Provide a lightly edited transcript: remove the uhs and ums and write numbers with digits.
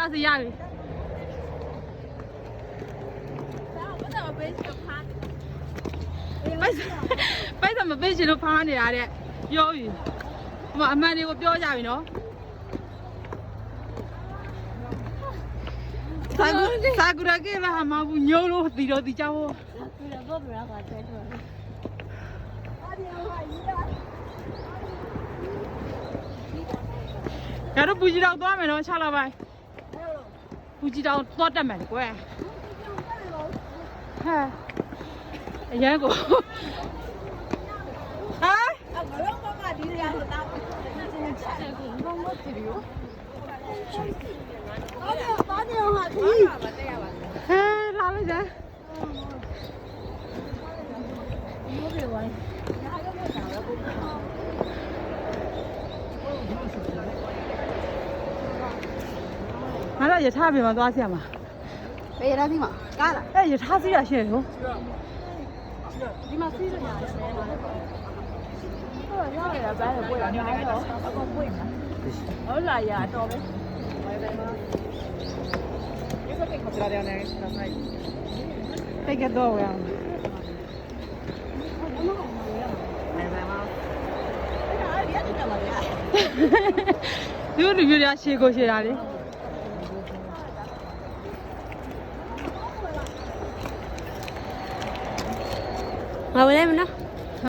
သွားစီရပြီပိုက်စံမပေးချင်လို့ဖားနေတာတဲ့ပြောပြီဟိုမှာအမှန်တွေကိုပြောကြပြီနော်စာကူရကေလာမဘူးညိုးလို့တီတော့တီချောင်းကတော့ပူကြီးတော့သွားမယ်နော်6လပိုင်းပူကြီးတော့သွားတက်မယ်ကွယ်ဟဲ့အရန်ကိုဟာငါတို့ကဒီနေရာကိုတောက်ချက်ကိုဘုံမသိဘူးဘာနေဟာခီးဟဲလာလိုက်စမ်းမိုးပြေဝိုင်းငါတို့ရထားပြင်မှာသွားစီရမှာဘယ်ရထားစီမှာကားလားအဲ့ရထားစီရရှယ်ကိုဒီမှာစီးလို့ရတယ်ဆဲဟိုရောက်ရတာဘယ်လိုပွေးလဲအကုန်ပွေးမှာဟုတ်လားရတော့ပဲဒီစက်ကိုကြရတယ်နဲ့ဆက်ဆိုင်တိတ်ကတော့ဝယ်အောင်ဒီလိုမျိုးရရှေ့ကိုရှေ့တာလေငါဝယ်လိုက်မနော်